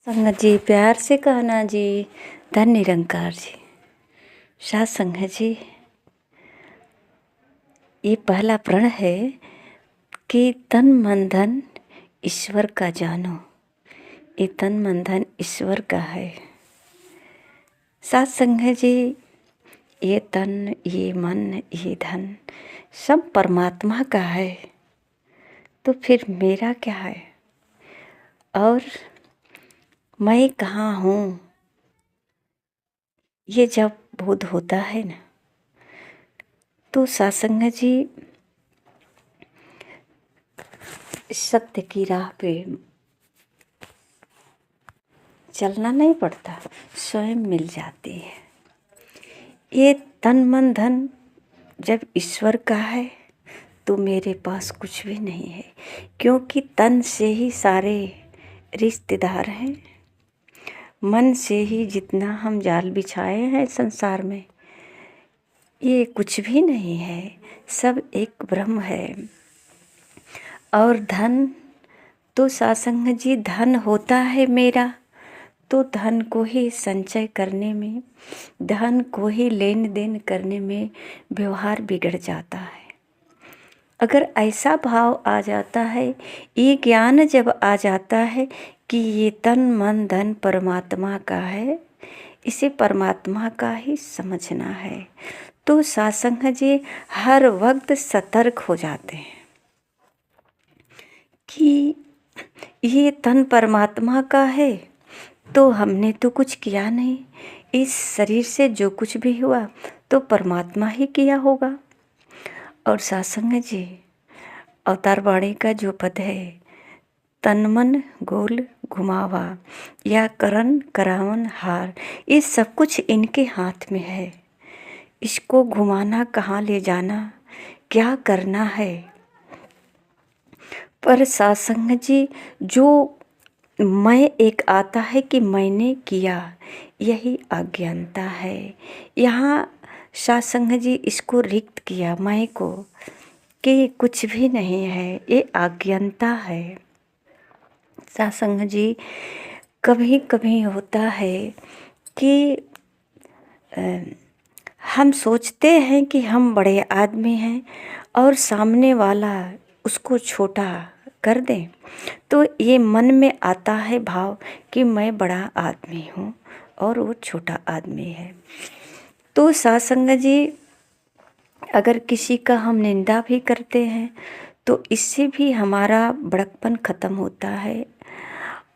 संगत जी, प्यार से कहना जी, धन निरंकार जी। साथ संगत जी, ये पहला प्रण है कि तन मन धन ईश्वर का जानो। ये तन मन धन ईश्वर का है। साथ संगत जी, ये तन, ये मन, ये धन सब परमात्मा का है, तो फिर मेरा क्या है? और मैं कहाँ हूँ, ये जब बोध होता है ना, तो सत्संग जी सत्य की राह पे चलना नहीं पड़ता, स्वयं मिल जाती है। ये तन मन धन जब ईश्वर का है तो मेरे पास कुछ भी नहीं है, क्योंकि तन से ही सारे रिश्तेदार हैं। मन से ही जितना हम जाल बिछाए हैं संसार में, ये कुछ भी नहीं है, सब एक ब्रह्म है। और धन तो सत्संग जी, धन होता है मेरा, तो धन को ही संचय करने में, धन को ही लेन देन करने में व्यवहार बिगड़ जाता है। अगर ऐसा भाव आ जाता है, ये ज्ञान जब आ जाता है कि ये तन मन धन परमात्मा का है, इसे परमात्मा का ही समझना है, तो सत्संग जी हर वक्त सतर्क हो जाते हैं कि ये तन परमात्मा का है, तो हमने तो कुछ किया नहीं। इस शरीर से जो कुछ भी हुआ तो परमात्मा ही किया होगा। और सत्संग जी, अवतार वाणी का जो पद है, तन मन गोल घुमावा या करन करावन हार, ये सब कुछ इनके हाथ में है। इसको घुमाना, कहाँ ले जाना, क्या करना है। पर सत्संग जी, जो मैं एक आता है कि मैंने किया, यही अज्ञानता है। यहाँ सत्संग जी इसको रिक्त किया मैं को, कि कुछ भी नहीं है, ये अज्ञानता है। सत्संग जी, कभी कभी होता है कि हम सोचते हैं कि हम बड़े आदमी हैं और सामने वाला उसको छोटा कर दें, तो ये मन में आता है भाव कि मैं बड़ा आदमी हूँ और वो छोटा आदमी है। तो सत्संग जी, अगर किसी का हम निंदा भी करते हैं तो इससे भी हमारा बड़कपन ख़त्म होता है।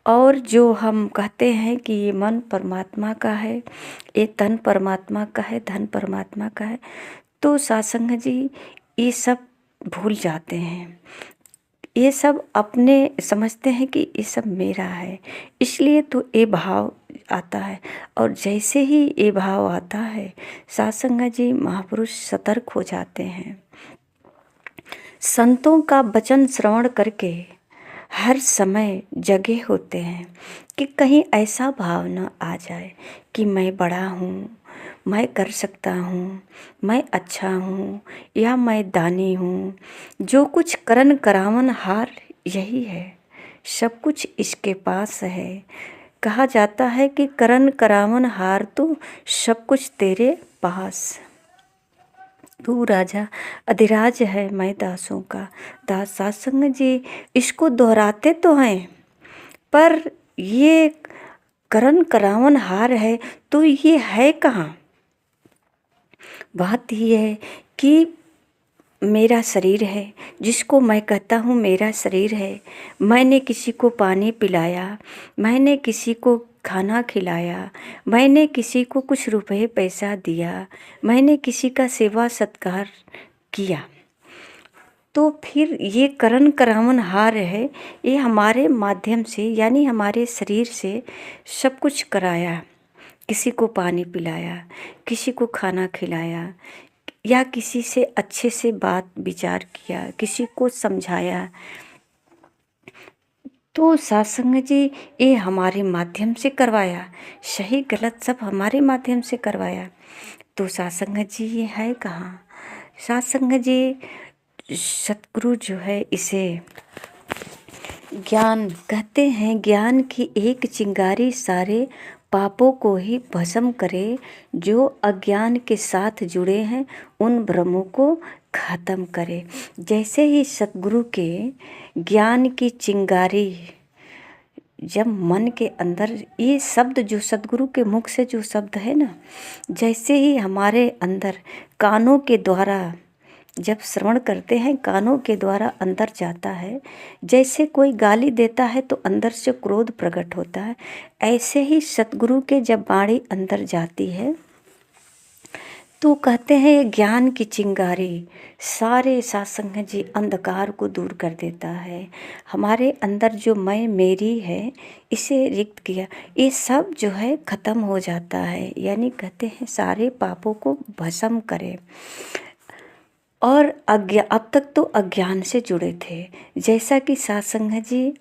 और जो हम कहते हैं कि ये मन परमात्मा का है, ये तन परमात्मा का है, धन परमात्मा का है, तो सत्संग जी ये सब भूल जाते हैं। ये सब अपने समझते हैं कि ये सब मेरा है, इसलिए तो ये भाव आता है। और जैसे ही ये भाव आता है, सत्संग जी महापुरुष सतर्क हो जाते हैं। संतों का वचन श्रवण करके हर समय जगे होते हैं कि कहीं ऐसा भाव न आ जाए कि मैं बड़ा हूँ, मैं कर सकता हूँ, मैं अच्छा हूँ, या मैं दानी हूँ। जो कुछ करन करावन हार यही है, सब कुछ इसके पास है। कहा जाता है कि करन करावन हार तो सब कुछ तेरे पास, तू राजा अधिराज है, मैं दासों का दास। सत्संग जी इसको दोहराते तो हैं, पर ये करन करावन हार है तो ये है कहाँ। बात ये है कि मेरा शरीर है, जिसको मैं कहता हूँ मेरा शरीर है। मैंने किसी को पानी पिलाया, मैंने किसी को खाना खिलाया, मैंने किसी को कुछ रुपए पैसा दिया, मैंने किसी का सेवा सत्कार किया, तो फिर ये करन करावन हार है। ये हमारे माध्यम से, यानी हमारे शरीर से सब कुछ कराया। किसी को पानी पिलाया, किसी को खाना खिलाया, या किसी से अच्छे से बात विचार किया, किसी को समझाया, तो सत्संग जी ये हमारे माध्यम से करवाया। सही गलत सब हमारे माध्यम से करवाया। तो सत्संग जी ये है कहाँ। सत्संग जी सतगुरु जो है, इसे ज्ञान कहते हैं, ज्ञान की एक चिंगारी सारे पापों को ही भस्म करे। जो अज्ञान के साथ जुड़े हैं उन भ्रमों को खत्म करे। जैसे ही सतगुरु के ज्ञान की चिंगारी जब मन के अंदर, ये शब्द जो सतगुरु के मुख से जो शब्द है ना, जैसे ही हमारे अंदर कानों के द्वारा जब श्रवण करते हैं, कानों के द्वारा अंदर जाता है, जैसे कोई गाली देता है तो अंदर से क्रोध प्रकट होता है, ऐसे ही सतगुरु के जब वाणी अंदर जाती है तो कहते हैं ये ज्ञान की चिंगारी सारे सत्संग जी अंधकार को दूर कर देता है। हमारे अंदर जो मैं मेरी है इसे रिक्त किया, ये सब जो है ख़त्म हो जाता है। यानी कहते हैं सारे पापों को भस्म करे। और अब तक तो अज्ञान से जुड़े थे, जैसा कि सत्संग जी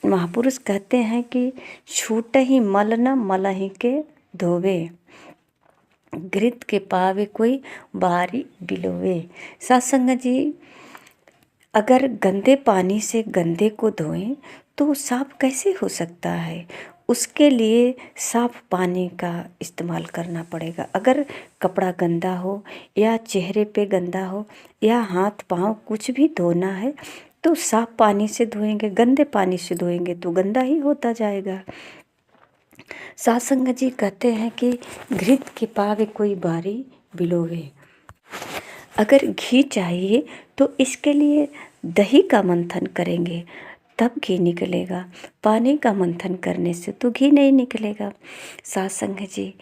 महापुरुष कहते हैं कि छूट ही मल न मलहि के धोवे, घृत के पावे कोई बारी बिलोवे। सत्संग जी अगर गंदे पानी से गंदे को धोएं तो साफ कैसे हो सकता है? उसके लिए साफ पानी का इस्तेमाल करना पड़ेगा। अगर कपड़ा गंदा हो या चेहरे पे गंदा हो या हाथ पाँव कुछ भी धोना है तो साफ पानी से धोएंगे। गंदे पानी से धोएंगे तो गंदा ही होता जाएगा। सत्संग जी कहते हैं कि घृत के पावे कोई बारी बिलोवे। अगर घी चाहिए तो इसके लिए दही का मंथन करेंगे तब घी निकलेगा। पानी का मंथन करने से तो घी नहीं निकलेगा। सत्संग जी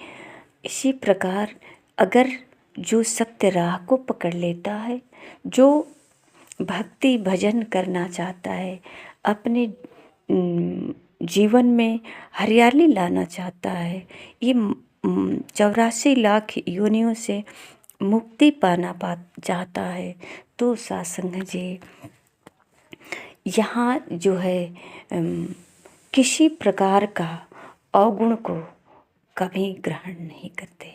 इसी प्रकार अगर जो सत्य राह को पकड़ लेता है, जो भक्ति भजन करना चाहता है, अपने जीवन में हरियाली लाना चाहता है, ये 84 लाख योनियों से मुक्ति पाना चाहता है, तो सत्संग जी यहाँ जो है किसी प्रकार का अवगुण को कभी ग्रहण नहीं करते,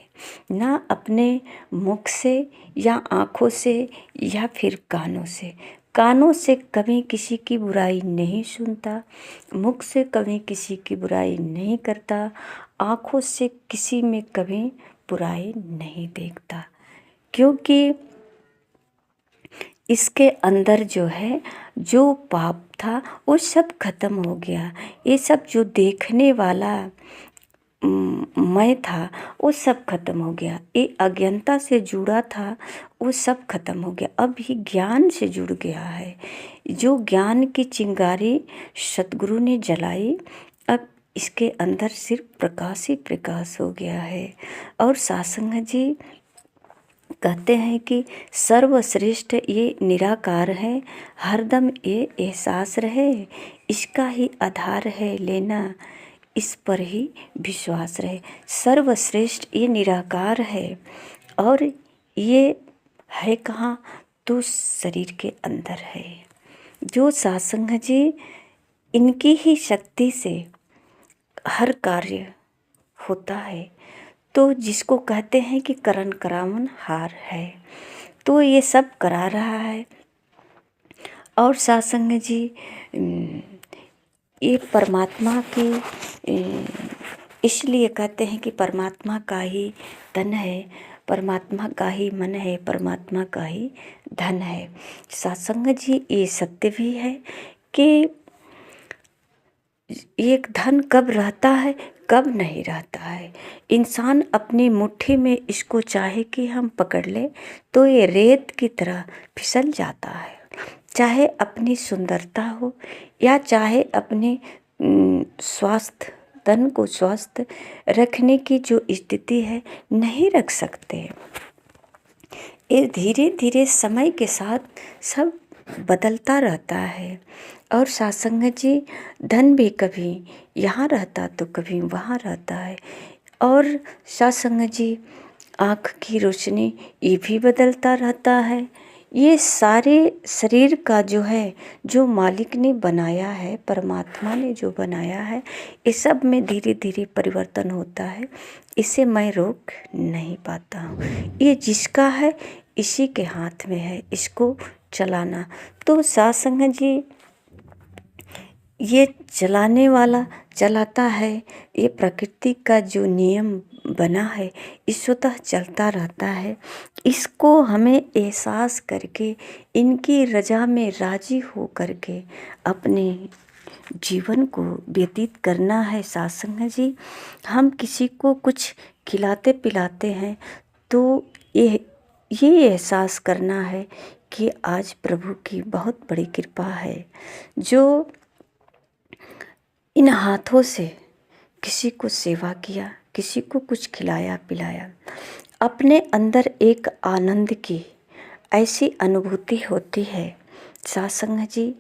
ना अपने मुख से या आँखों से या फिर कानों से। कानों से कभी किसी की बुराई नहीं सुनता, मुख से कभी किसी की बुराई नहीं करता, आँखों से किसी में कभी बुराई नहीं देखता, क्योंकि इसके अंदर जो है जो पाप था वो सब खत्म हो गया। ये सब जो देखने वाला मैं था वो सब खत्म हो गया। ये अज्ञानता से जुड़ा था वो सब खत्म हो गया। अब ये ज्ञान से जुड़ गया है। जो ज्ञान की चिंगारी सतगुरु ने जलाई, अब इसके अंदर सिर्फ प्रकाश ही प्रकाश हो गया है। और सत्संग जी कहते हैं कि सर्वश्रेष्ठ ये निराकार है, हरदम ये एहसास रहे, इसका ही आधार है लेना, इस पर ही विश्वास रहे। सर्वश्रेष्ठ ये निराकार है और ये है कहाँ? तो शरीर के अंदर है। जो सत्संग जी इनकी ही शक्ति से हर कार्य होता है, तो जिसको कहते हैं कि करण करावन हार है, तो ये सब करा रहा है। और सत्संग जी ये परमात्मा की इसलिए कहते हैं कि परमात्मा का ही तन है, परमात्मा का ही मन है, परमात्मा का ही धन है। सत्संग जी ये सत्य भी है कि एक धन कब रहता है कब नहीं रहता है। इंसान अपनी मुट्ठी में इसको चाहे कि हम पकड़ ले तो ये रेत की तरह फिसल जाता है। चाहे अपनी सुंदरता हो या चाहे अपने स्वास्थ्य, तन को स्वस्थ रखने की जो स्थिति है, नहीं रख सकते। ये धीरे धीरे समय के साथ सब बदलता रहता है। और सत्संग जी धन भी कभी यहाँ रहता तो कभी वहाँ रहता है। और सत्संग जी आँख की रोशनी ये भी बदलता रहता है। ये सारे शरीर का जो है, जो मालिक ने बनाया है, परमात्मा ने जो बनाया है, इस सब में धीरे धीरे परिवर्तन होता है। इसे मैं रोक नहीं पाता हूँ। ये जिसका है इसी के हाथ में है इसको चलाना। तो सत्संग जी ये चलाने वाला चलाता है, ये प्रकृति का जो नियम बना है ये स्वतः चलता रहता है। इसको हमें एहसास करके इनकी रजा में राजी हो करके अपने जीवन को व्यतीत करना है। सत्संग जी, हम किसी को कुछ खिलाते पिलाते हैं तो ये एहसास करना है कि आज प्रभु की बहुत बड़ी कृपा है जो इन हाथों से किसी को सेवा किया, किसी को कुछ खिलाया पिलाया। अपने अंदर एक आनंद की ऐसी अनुभूति होती है सत्संग जी।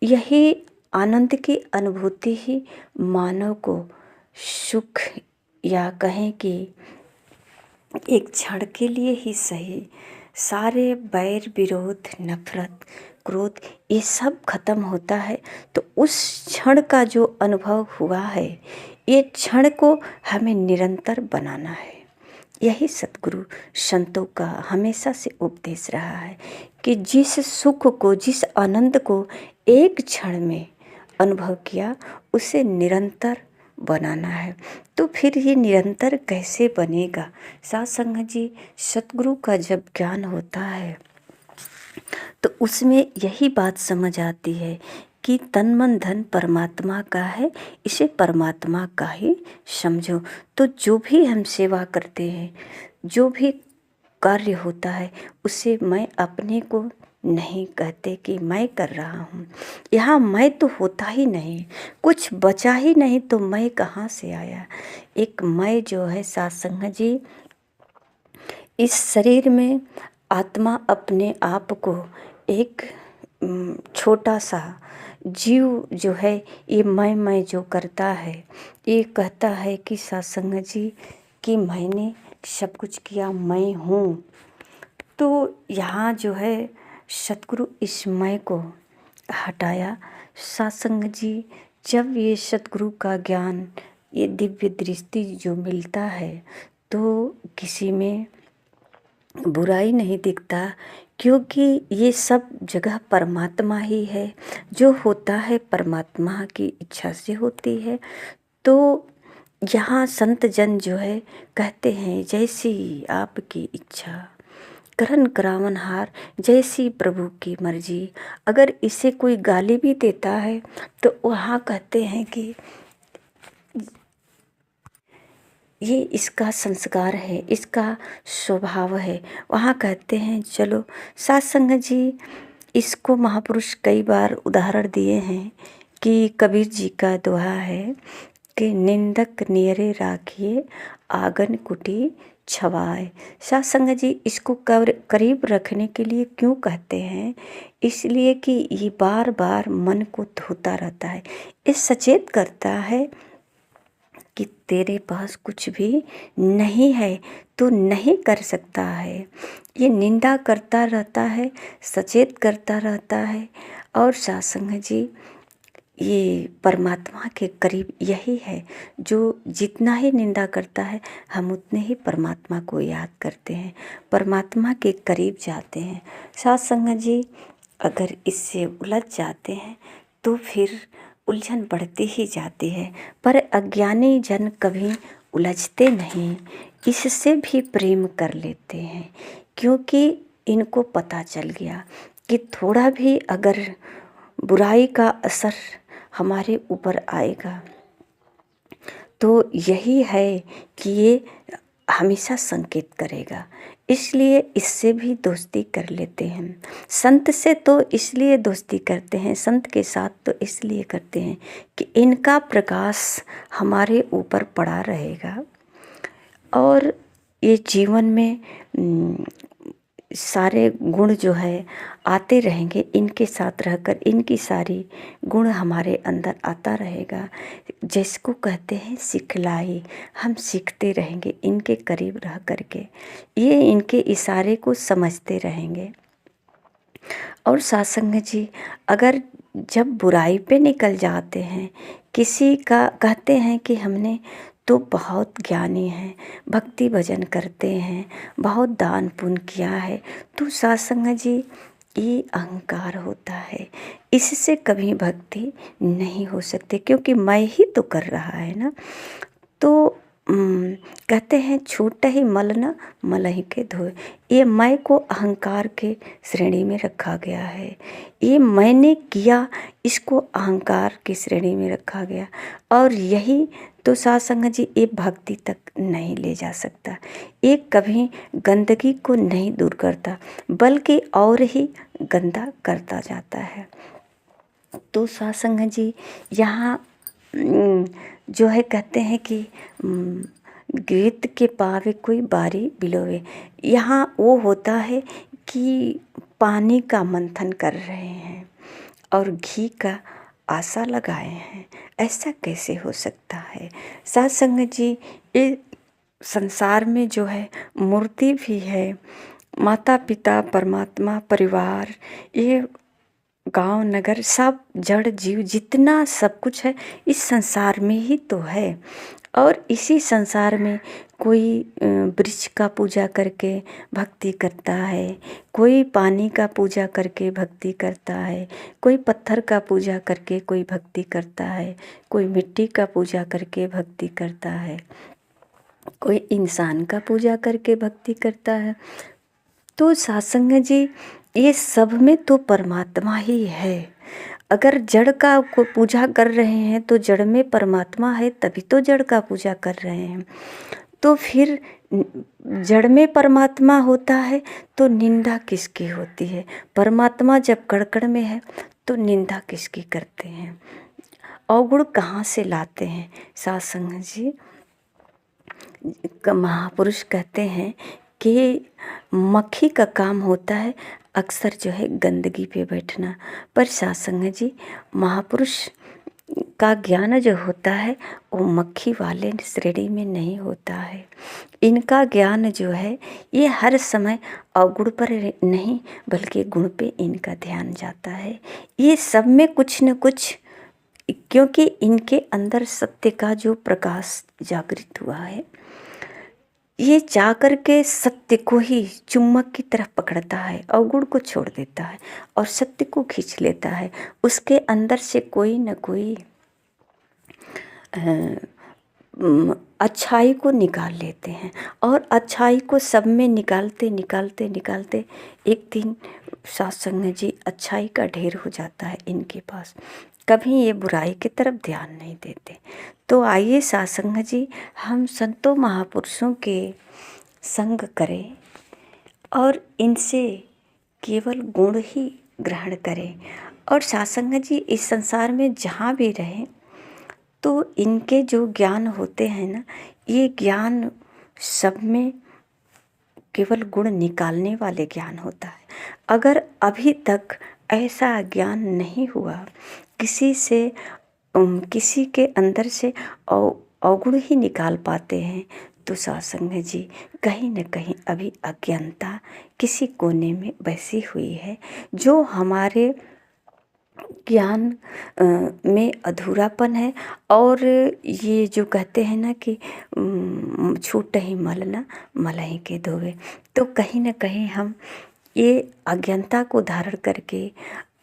यही आनंद की अनुभूति ही मानव को सुख या कहें कि एक क्षण के लिए ही सही सारे बैर विरोध नफरत क्रोध ये सब खत्म होता है। तो उस क्षण का जो अनुभव हुआ है ये क्षण को हमें निरंतर बनाना है। यही सतगुरु संतों का हमेशा से उपदेश रहा है कि जिस सुख को जिस आनंद को एक क्षण में अनुभव किया उसे निरंतर बनाना है। तो फिर ये निरंतर कैसे बनेगा सत्संग जी? सतगुरु का जब ज्ञान होता है तो उसमें यही बात समझ आती है कि तन मन धन परमात्मा का है, इसे परमात्मा का ही समझो। तो जो भी हम सेवा करते हैं, जो भी कार्य होता है, उसे मैं अपने को नहीं कहते कि मैं कर रहा हूँ। यहाँ मैं तो होता ही नहीं, कुछ बचा ही नहीं तो मैं कहाँ से आया। एक मैं जो है सत्संग जी, इस शरीर में आत्मा अपने आप को एक छोटा सा जीव जो है ये मैं जो करता है, ये कहता है कि सत्संग जी कि मैंने सब कुछ किया, मैं हूँ। तो यहाँ जो है सतगुरु इस मैं को हटाया। सत्संग जी, जब ये सतगुरु का ज्ञान ये दिव्य दृष्टि जो मिलता है तो किसी में बुराई नहीं दिखता, क्योंकि ये सब जगह परमात्मा ही है। जो होता है परमात्मा की इच्छा से होती है। तो यहाँ संत जन जो है कहते हैं जैसी आपकी इच्छा करन करावनहार, जैसी प्रभु की मर्जी। अगर इसे कोई गाली भी देता है तो वहाँ कहते हैं कि ये इसका संस्कार है, इसका स्वभाव है। वहाँ कहते हैं चलो सत्संग जी, इसको महापुरुष कई बार उदाहरण दिए हैं कि कबीर जी का दोहा है कि निंदक नियरे राखिए आंगन कुटी छवाए। सत्संग जी, इसको करीब रखने के लिए क्यों कहते हैं? इसलिए कि ये बार बार मन को धोता रहता है, ये सचेत करता है कि तेरे पास कुछ भी नहीं है, तू नहीं कर सकता है। ये निंदा करता रहता है, सचेत करता रहता है। और सत्संग जी, ये परमात्मा के करीब यही है, जो जितना ही निंदा करता है हम उतने ही परमात्मा को याद करते हैं, परमात्मा के करीब जाते हैं। सत्संग जी, अगर इससे उलझ जाते हैं तो फिर उलझन बढ़ती ही जाती है। पर अज्ञानी जन कभी उलझते नहीं, इससे भी प्रेम कर लेते हैं, क्योंकि इनको पता चल गया कि थोड़ा भी अगर बुराई का असर हमारे ऊपर आएगा तो यही है कि ये हमेशा संकेत करेगा। इसलिए इससे भी दोस्ती कर लेते हैं। संत से तो इसलिए दोस्ती करते हैं, संत के साथ तो इसलिए करते हैं कि इनका प्रकाश हमारे ऊपर पड़ा रहेगा और ये जीवन में सारे गुण जो है आते रहेंगे। इनके साथ रहकर इनकी सारी गुण हमारे अंदर आता रहेगा। जिसको कहते हैं सिखलाई, हम सीखते रहेंगे इनके करीब रह करके, ये इनके इशारे को समझते रहेंगे। और सत्संग जी, अगर जब बुराई पे निकल जाते हैं, किसी का कहते हैं कि हमने तो बहुत ज्ञानी हैं, भक्ति भजन करते हैं, बहुत दान पुण्य किया है, तो सत्संग जी ये अहंकार होता है। इससे कभी भक्ति नहीं हो सकती, क्योंकि मैं ही तो कर रहा है ना। तो कहते हैं छूट ही मल न मलहि के धोए। ये मैं को अहंकार के श्रेणी में रखा गया है। ये मैंने किया, इसको अहंकार की श्रेणी में रखा गया। और यही तो साध संगत जी ये भक्ति तक नहीं ले जा सकता। ये कभी गंदगी को नहीं दूर करता, बल्कि और ही गंदा करता जाता है। तो साध संगत जी यहाँ जो है कहते हैं कि गीत के पावे कोई बारी बिलोवे। यहाँ वो होता है कि पानी का मंथन कर रहे हैं और घी का आशा लगाए हैं। ऐसा कैसे हो सकता है? साध संगत जी ये संसार में जो है मूर्ति भी है, माता पिता परमात्मा परिवार, ये गांव नगर सब जड़ जीव जितना सब कुछ है इस संसार में ही तो है। और इसी संसार में कोई वृक्ष का पूजा करके भक्ति करता है, कोई पानी का पूजा करके भक्ति करता है, कोई पत्थर का पूजा करके कोई भक्ति करता है, कोई मिट्टी का पूजा करके भक्ति करता है, कोई इंसान का पूजा करके भक्ति करता है। तो साध संगत जी ये सब में तो परमात्मा ही है। अगर जड़ का को पूजा कर रहे हैं तो जड़ में परमात्मा है, तभी तो जड़ का पूजा कर रहे हैं। तो फिर जड़ में परमात्मा होता है तो निंदा किसकी होती है? परमात्मा जब कड़ में है तो निंदा किसकी करते हैं? अवगुण कहाँ से लाते हैं? साध संगत जी महापुरुष कहते हैं कि मक्खी का काम होता है अक्सर जो है गंदगी पे बैठना, पर साध संगत जी महापुरुष का ज्ञान जो होता है वो मक्खी वाले श्रेणी में नहीं होता है। इनका ज्ञान जो है ये हर समय अवगुण पर नहीं बल्कि गुण पे इनका ध्यान जाता है। ये सब में कुछ न कुछ, क्योंकि इनके अंदर सत्य का जो प्रकाश जागृत हुआ है, ये जा कर के सत्य को ही चुम्बक की तरफ पकड़ता है, अवगुण को छोड़ देता है और सत्य को खींच लेता है। उसके अंदर से कोई न कोई अच्छाई को निकाल लेते हैं और अच्छाई को सब में निकालते निकालते निकालते एक दिन साध संगत जी अच्छाई का ढेर हो जाता है इनके पास। कभी ये बुराई की तरफ ध्यान नहीं देते। तो आइए साध संगत जी हम संतों महापुरुषों के संग करें और इनसे केवल गुण ही ग्रहण करें। और साध संगत जी इस संसार में जहाँ भी रहें तो इनके जो ज्ञान होते हैं ना, ये ज्ञान सब में केवल गुण निकालने वाले ज्ञान होता है। अगर अभी तक ऐसा ज्ञान नहीं हुआ, किसी से किसी के अंदर से अवगुण ही निकाल पाते हैं, तो साध संगत जी कहीं न कहीं अभी अज्ञानता किसी कोने में बसी हुई है, जो हमारे ज्ञान में अधूरापन है। और ये जो कहते हैं ना कि छूट ही मल न मलहि के धोवे, तो कहीं न कहीं हम ये अज्ञानता को धारण करके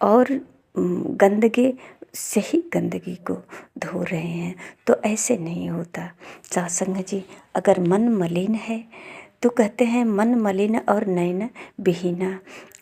और गंदगी से ही गंदगी को धो रहे हैं। तो ऐसे नहीं होता। साध संगत जी अगर मन मलिन है तो कहते हैं मन मलिन और नयन विहीना।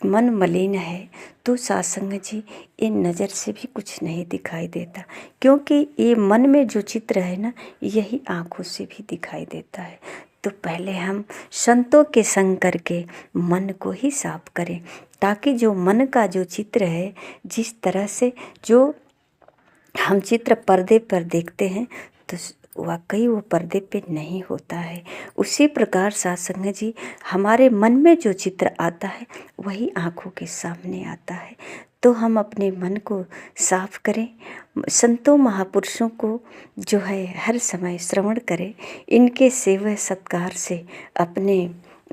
मन मलिन है तो साध संगत जी ये नज़र से भी कुछ नहीं दिखाई देता, क्योंकि ये मन में जो चित्र है ना, यही आँखों से भी दिखाई देता है। तो पहले हम संतों के संग करके मन को ही साफ करें, ताकि जो मन का जो चित्र है, जिस तरह से जो हम चित्र पर्दे पर देखते हैं तो वाकई वो पर्दे पे नहीं होता है। उसी प्रकार साध संगत जी हमारे मन में जो चित्र आता है वही आँखों के सामने आता है। तो हम अपने मन को साफ करें, संतों महापुरुषों को जो है हर समय श्रवण करें, इनके सेवा सत्कार से अपने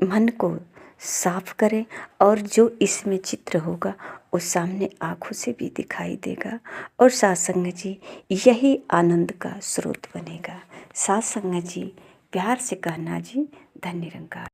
मन को साफ करें और जो इसमें चित्र होगा वो सामने आँखों से भी दिखाई देगा। और साध संगत जी यही आनंद का स्रोत बनेगा। साध संगत जी प्यार से कहना जी धन्य निरंकार।